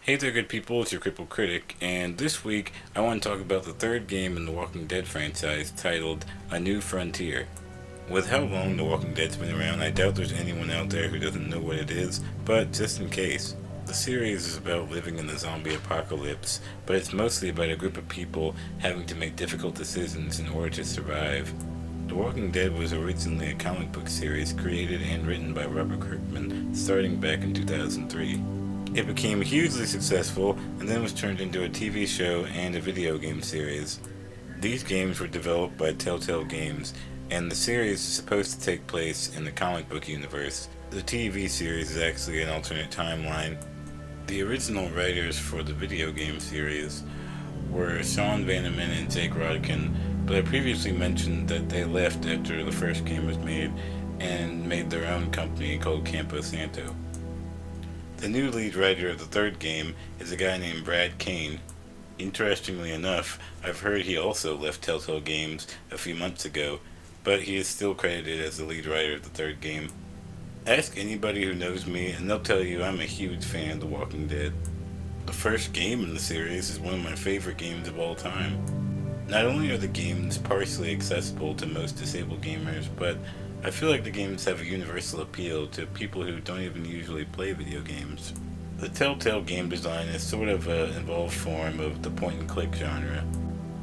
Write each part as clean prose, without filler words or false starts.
Hey there, good people, it's your Crippled Critic, and this week I want to talk about the third game in the Walking Dead franchise titled A New Frontier. With how long The Walking Dead's been around, I doubt there's anyone out there who doesn't know what it is, but just in case. The series is about living in the zombie apocalypse, but it's mostly about a group of people having to make difficult decisions in order to survive. The Walking Dead was originally a comic book series created and written by Robert Kirkman, starting back in 2003. It became hugely successful and then was turned into a TV show and a video game series. These games were developed by Telltale Games, and the series is supposed to take place in the comic book universe. The TV series is actually an alternate timeline. The original writers for the video game series were Sean Vanneman and Jake Rodkin, but I previously mentioned that they left after the first game was made and made their own company called Campo Santo. The new lead writer of the third game is a guy named Brad Kane. Interestingly enough, I've heard he also left Telltale Games a few months ago, but he is still credited as the lead writer of the third game. Ask anybody who knows me and they'll tell you I'm a huge fan of The Walking Dead. The first game in the series is one of my favorite games of all time. Not only are the games partially accessible to most disabled gamers, but I feel like the games have a universal appeal to people who don't even usually play video games. The Telltale game design is sort of an evolved form of the point-and-click genre.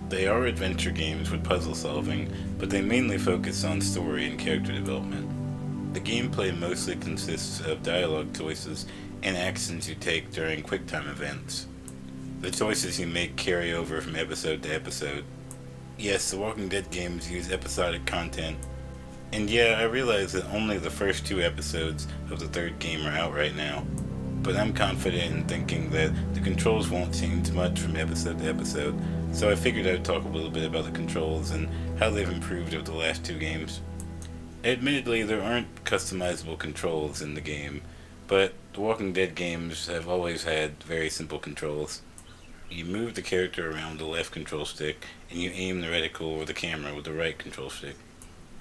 They are adventure games with puzzle solving, but they mainly focus on story and character development. The gameplay mostly consists of dialogue choices and actions you take during QuickTime events. The choices you make carry over from episode to episode. Yes, the Walking Dead games use episodic content. And yeah, I realize that only the first 2 episodes of the third game are out right now, but I'm confident in thinking that the controls won't change much from episode to episode, so I figured I'd talk a little bit about the controls and how they've improved over the last 2 games. Admittedly, there aren't customizable controls in the game, but the Walking Dead games have always had very simple controls. You move the character around the left control stick, and you aim the reticle or the camera with the right control stick.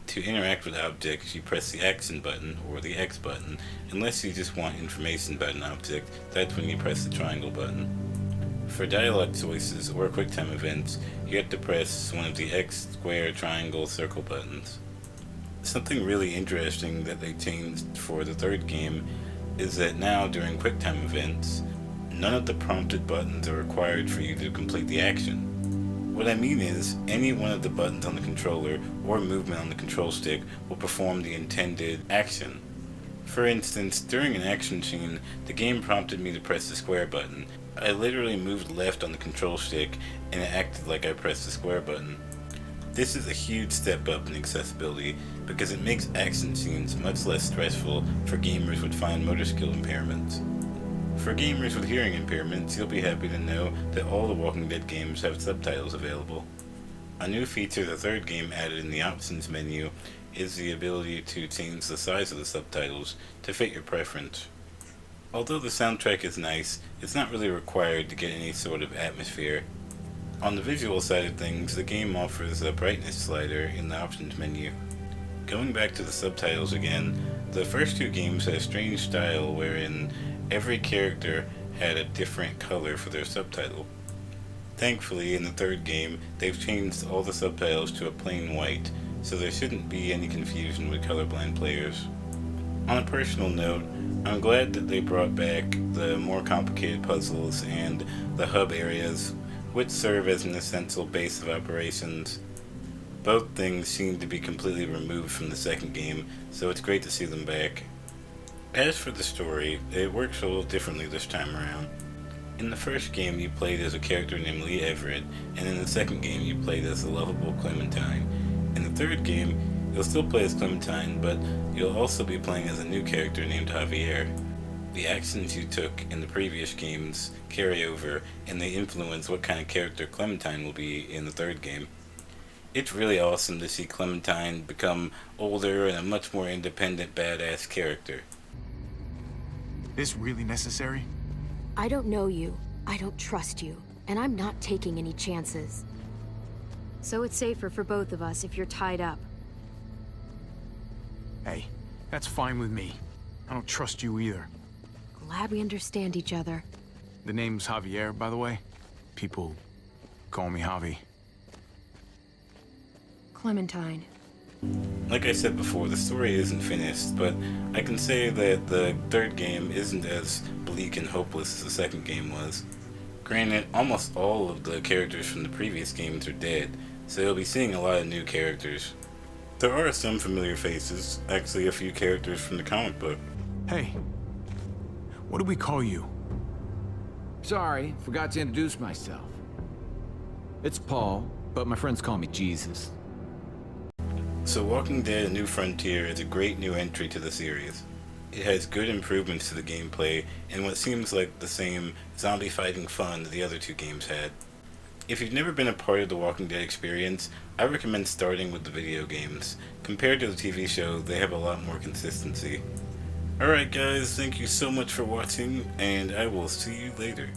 To interact with objects, you press the action button or the X button. Unless you just want information about an object, that's when you press the triangle button. For dialogue choices or QuickTime events, you have to press one of the X, square, triangle, circle buttons. Something really interesting that they changed for the third game is that now during QuickTime events, none of the prompted buttons are required for you to complete the action. What I mean is, any one of the buttons on the controller or movement on the control stick will perform the intended action. For instance, during an action scene, the game prompted me to press the square button. I literally moved left on the control stick and it acted like I pressed the square button. This is a huge step up in accessibility because it makes action scenes much less stressful for gamers with fine motor skill impairments. For gamers with hearing impairments, you'll be happy to know that all the Walking Dead games have subtitles available. A new feature the third game added in the options menu is the ability to change the size of the subtitles to fit your preference. Although the soundtrack is nice, it's not really required to get any sort of atmosphere. On the visual side of things, the game offers a brightness slider in the options menu. Going back to the subtitles again, the first 2 games had a strange style wherein every character had a different color for their subtitle. Thankfully, in the third game, they've changed all the subtitles to a plain white, so there shouldn't be any confusion with colorblind players. On a personal note, I'm glad that they brought back the more complicated puzzles and the hub areas, which serve as an essential base of operations. Both things seem to be completely removed from the second game, so it's great to see them back. As for the story, it works a little differently this time around. In the first game you played as a character named Lee Everett, and in the second game you played as the lovable Clementine. In the third game, you'll still play as Clementine, but you'll also be playing as a new character named Javier. The actions you took in the previous games carry over, and they influence what kind of character Clementine will be in the third game. It's really awesome to see Clementine become older and a much more independent, badass character. This really necessary? I don't know you, I don't trust you, and I'm not taking any chances. So it's safer for both of us if you're tied up. Hey, that's fine with me. I don't trust you either. Glad we understand each other. The name's Javier, by the way. People call me Javi. Clementine. Like I said before, the story isn't finished, but I can say that the third game isn't as bleak and hopeless as the second game was. Granted, almost all of the characters from the previous games are dead, so you'll be seeing a lot of new characters. There are some familiar faces, actually a few characters from the comic book. Hey, what do we call you? Sorry, forgot to introduce myself. It's Paul, but my friends call me Jesus. So Walking Dead: A New Frontier is a great new entry to the series. It has good improvements to the gameplay and what seems like the same zombie fighting fun that the other two games had. If you've never been a part of the Walking Dead experience, I recommend starting with the video games. Compared to the TV show, they have a lot more consistency. Alright guys, thank you so much for watching, and I will see you later.